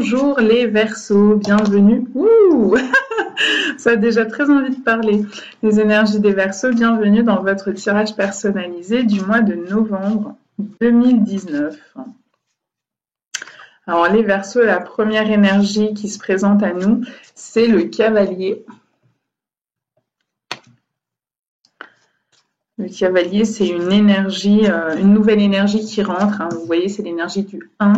Bonjour les Verseaux, bienvenue. Ouh ça a déjà très envie de parler. Les énergies des Verseaux, bienvenue dans votre tirage personnalisé du mois de novembre 2019. Alors les Verseaux, la première énergie qui se présente à nous, c'est le cavalier. Le cavalier, c'est une énergie, une nouvelle énergie qui rentre. Vous voyez, c'est l'énergie du 1.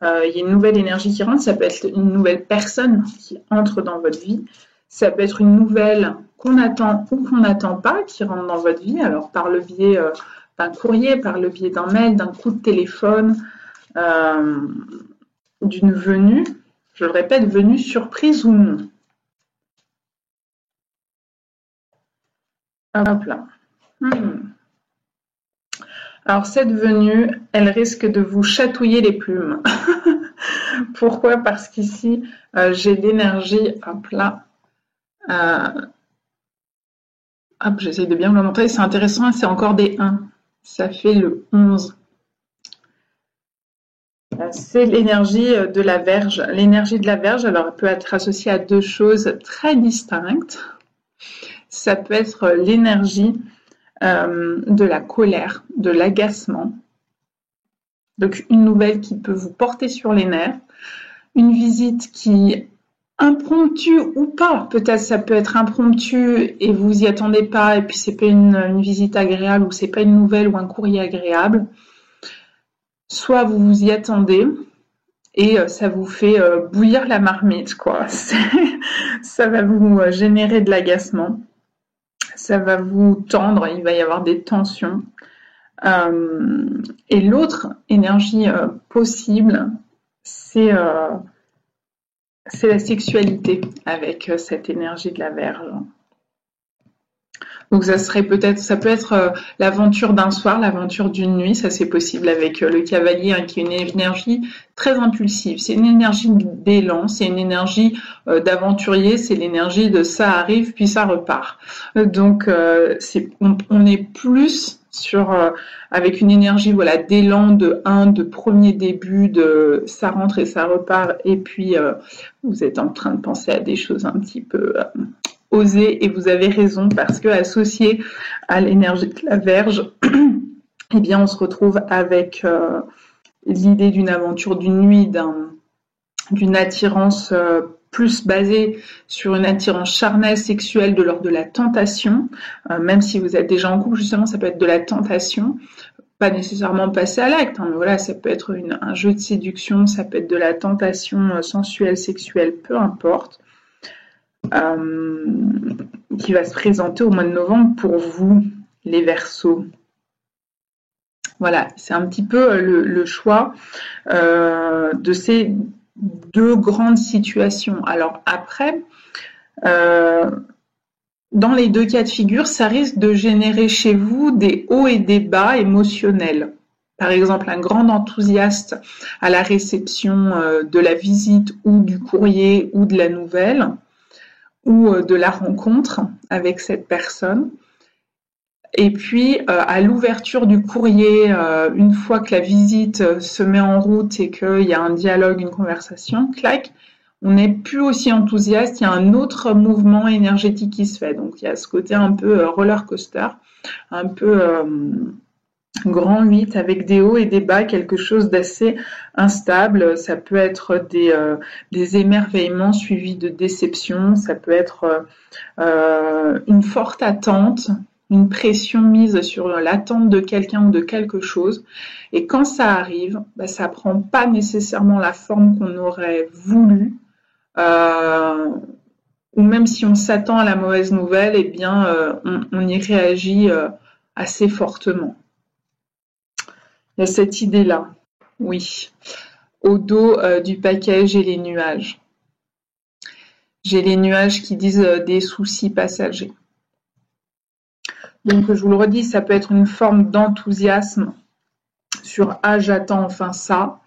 Il y a une nouvelle énergie qui rentre. Ça peut être une nouvelle personne qui entre dans votre vie. Ça peut être une nouvelle qu'on attend ou qu'on n'attend pas qui rentre dans votre vie. Alors, par le biais d'un courrier, par le biais d'un mail, d'un coup de téléphone, d'une venue. Je le répète, venue surprise ou non. Hop là. Alors cette venue, elle risque de vous chatouiller les plumes. Pourquoi? Parce qu'ici, j'ai l'énergie, hop là, hop, j'essaie de bien vous le montrer, c'est intéressant, c'est encore des 1, ça fait le 11. C'est l'énergie de la Vierge. L'énergie de la Vierge, alors elle peut être associée à deux choses très distinctes. Ça peut être l'énergie de la colère, de l'agacement. Donc une nouvelle qui peut vous porter sur les nerfs, une visite qui impromptue ou pas, peut-être ça peut être impromptu et vous y attendez pas et puis c'est pas une visite agréable ou c'est pas une nouvelle ou un courrier agréable. Soit vous vous y attendez et ça vous fait bouillir la marmite, quoi. Ça va vous générer de l'agacement. Ça va vous tendre, il va y avoir des tensions. Et l'autre énergie possible, c'est la sexualité avec cette énergie de la Vierge. Donc ça peut être l'aventure d'un soir, l'aventure d'une nuit, ça c'est possible avec le cavalier qui est une énergie très impulsive. C'est une énergie d'élan, c'est une énergie d'aventurier, c'est l'énergie de ça arrive puis ça repart. Donc on est plus sur avec une énergie d'élan de premier début, de ça rentre et ça repart et puis vous êtes en train de penser à des choses un petit peu osées et vous avez raison parce que associé à l'énergie de la Vierge, eh bien on se retrouve avec l'idée d'une aventure d'une nuit, d'une attirance plus basée sur une attirance charnelle sexuelle de l'ordre de la tentation, même si vous êtes déjà en couple, justement, ça peut être de la tentation, pas nécessairement passer à l'acte, mais voilà, ça peut être un jeu de séduction, ça peut être de la tentation sensuelle, sexuelle, peu importe, qui va se présenter au mois de novembre pour vous, les Verseaux. Voilà, c'est un petit peu le choix de ces deux grandes situations. Alors après, dans les deux cas de figure, ça risque de générer chez vous des hauts et des bas émotionnels. Par exemple, un grand enthousiaste à la réception de la visite ou du courrier ou de la nouvelle ou de la rencontre avec cette personne. Et puis, à l'ouverture du courrier, une fois que la visite se met en route et qu'il y a un dialogue, une conversation, clac, on n'est plus aussi enthousiaste, il y a un autre mouvement énergétique qui se fait. Donc, il y a ce côté un peu roller coaster, un peu grand 8 avec des hauts et des bas, quelque chose d'assez instable. Ça peut être des émerveillements suivis de déceptions, ça peut être une forte attente, une pression mise sur l'attente de quelqu'un ou de quelque chose. Et quand ça arrive, ça prend pas nécessairement la forme qu'on aurait voulu. Ou même si on s'attend à la mauvaise nouvelle, eh bien, on y réagit assez fortement. Il y a cette idée-là, oui. Au dos du paquet, j'ai les nuages. J'ai les nuages qui disent des soucis passagers. Donc, je vous le redis, ça peut être une forme d'enthousiasme sur « Ah, j'attends enfin ça ».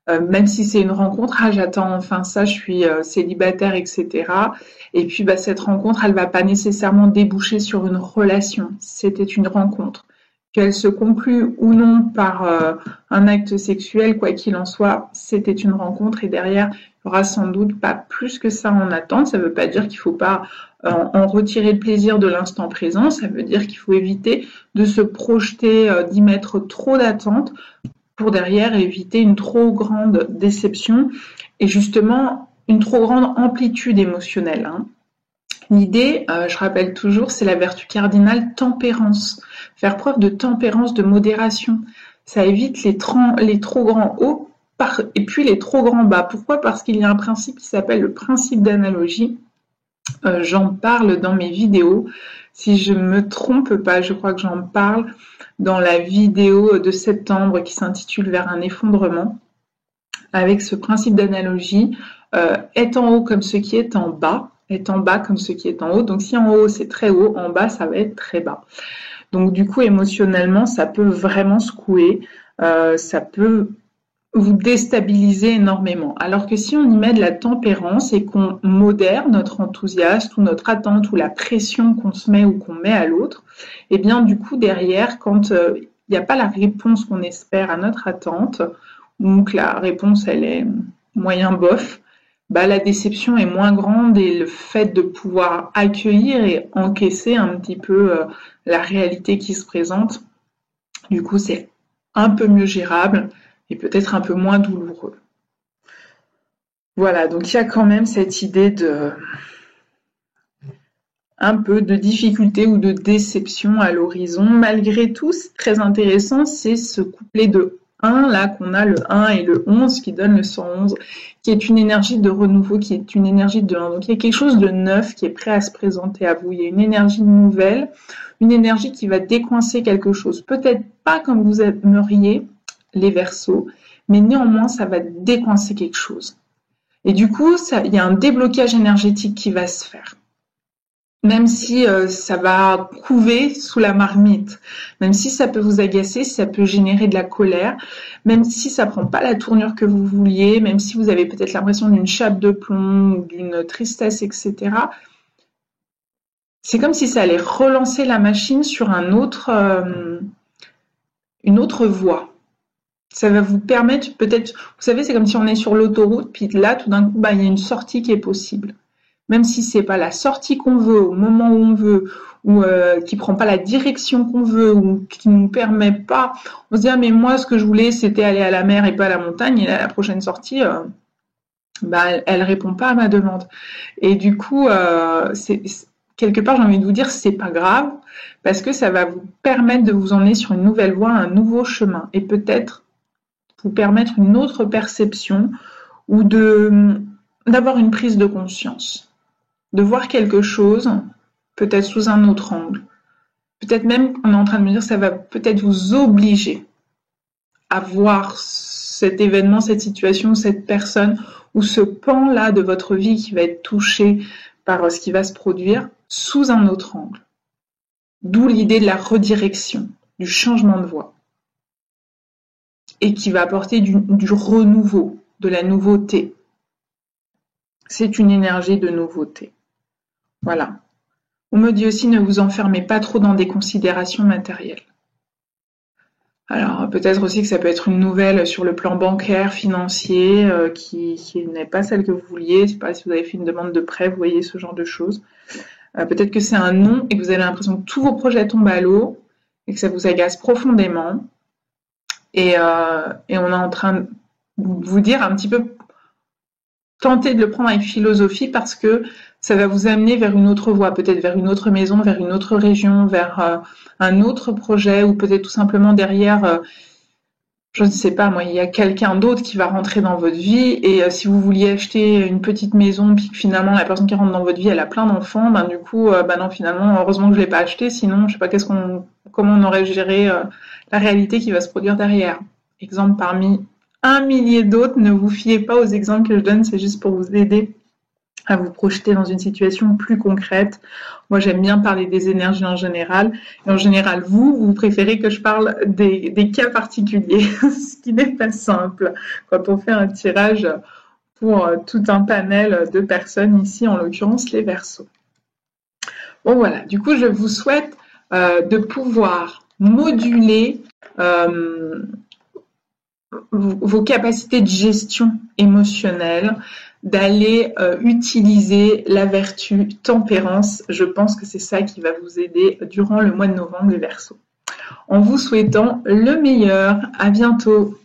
Même si c'est une rencontre, « Ah, j'attends enfin ça, je suis célibataire, etc. » Et puis, cette rencontre, elle ne va pas nécessairement déboucher sur une relation. C'était une rencontre. Qu'elle se conclue ou non par un acte sexuel, quoi qu'il en soit, c'était une rencontre et derrière, il y aura sans doute pas plus que ça en attente. Ça ne veut pas dire qu'il ne faut pas en retirer le plaisir de l'instant présent, ça veut dire qu'il faut éviter de se projeter, d'y mettre trop d'attentes pour derrière éviter une trop grande déception et justement une trop grande amplitude émotionnelle. L'idée, je rappelle toujours, c'est la vertu cardinale tempérance. Faire preuve de tempérance, de modération. Ça évite les trop grands hauts et puis les trop grands bas. Pourquoi? Parce qu'il y a un principe qui s'appelle le principe d'analogie. J'en parle dans mes vidéos. Si je ne me trompe pas, je crois que j'en parle dans la vidéo de septembre qui s'intitule Vers un effondrement. Avec ce principe d'analogie, est en haut comme ce qui est en bas, est en bas comme ce qui est en haut. Donc si en haut c'est très haut, en bas ça va être très bas. Donc du coup émotionnellement ça peut vraiment secouer, ça peut vous déstabiliser énormément. Alors que si on y met de la tempérance et qu'on modère notre enthousiasme ou notre attente ou la pression qu'on se met ou qu'on met à l'autre, et bien du coup derrière quand il n'y a pas la réponse qu'on espère à notre attente, ou que la réponse elle est moyen bof, la déception est moins grande et le fait de pouvoir accueillir et encaisser un petit peu la réalité qui se présente, du coup c'est un peu mieux gérable et peut-être un peu moins douloureux. Voilà, donc il y a quand même cette idée de un peu de difficulté ou de déception à l'horizon. Malgré tout, c'est très intéressant, c'est ce couplet de 1, là qu'on a le 1 et le 11 qui donne le 111, qui est une énergie de renouveau, qui est une énergie de 1. Donc il y a quelque chose de neuf qui est prêt à se présenter à vous. Il y a une énergie nouvelle, une énergie qui va décoincer quelque chose. Peut-être pas comme vous aimeriez, les Verseaux, mais néanmoins ça va décoincer quelque chose. Et du coup, il y a un déblocage énergétique qui va se faire. Même si ça va couver sous la marmite, même si ça peut vous agacer, ça peut générer de la colère, même si ça prend pas la tournure que vous vouliez, même si vous avez peut-être l'impression d'une chape de plomb ou d'une tristesse, etc. C'est comme si ça allait relancer la machine sur une autre voie. Ça va vous permettre peut-être, vous savez, c'est comme si on est sur l'autoroute, puis là, tout d'un coup, il y a une sortie qui est possible. Même si c'est pas la sortie qu'on veut, au moment où on veut, ou qui prend pas la direction qu'on veut, ou qui nous permet pas, on se dit, ah, mais moi, ce que je voulais, c'était aller à la mer et pas à la montagne, et là, la prochaine sortie, elle répond pas à ma demande. Et du coup, quelque part, j'ai envie de vous dire, c'est pas grave, parce que ça va vous permettre de vous emmener sur une nouvelle voie, un nouveau chemin, et peut-être vous permettre une autre perception, ou d'avoir une prise de conscience. De voir quelque chose, peut-être sous un autre angle. Peut-être même, on est en train de me dire, ça va peut-être vous obliger à voir cet événement, cette situation, cette personne, ou ce pan-là de votre vie qui va être touché par ce qui va se produire, sous un autre angle. D'où l'idée de la redirection, du changement de voie. Et qui va apporter du renouveau, de la nouveauté. C'est une énergie de nouveauté. Voilà. On me dit aussi ne vous enfermez pas trop dans des considérations matérielles. Alors peut-être aussi que ça peut être une nouvelle sur le plan bancaire, financier, qui n'est pas celle que vous vouliez. Je ne sais pas si vous avez fait une demande de prêt, vous voyez ce genre de choses. Peut-être que c'est un non et que vous avez l'impression que tous vos projets tombent à l'eau et que ça vous agace profondément. Et on est en train de vous dire un petit peu, tentez de le prendre avec philosophie parce que ça va vous amener vers une autre voie, peut-être vers une autre maison, vers une autre région, vers un autre projet ou peut-être tout simplement derrière, je ne sais pas moi, il y a quelqu'un d'autre qui va rentrer dans votre vie et si vous vouliez acheter une petite maison puis que finalement la personne qui rentre dans votre vie elle a plein d'enfants, du coup non finalement heureusement que je l'ai pas acheté sinon je sais pas comment on aurait géré la réalité qui va se produire derrière. Exemple parmi un millier d'autres, ne vous fiez pas aux exemples que je donne, c'est juste pour vous aider à vous projeter dans une situation plus concrète. Moi, j'aime bien parler des énergies en général. Et en général, vous préférez que je parle des cas particuliers, ce qui n'est pas simple quand on fait un tirage pour tout un panel de personnes, ici en l'occurrence les Verseaux. Bon voilà, du coup, je vous souhaite de pouvoir moduler vos capacités de gestion émotionnelle, d'aller utiliser la vertu tempérance. Je pense que c'est ça qui va vous aider durant le mois de novembre, les Verseaux. En vous souhaitant le meilleur. À bientôt.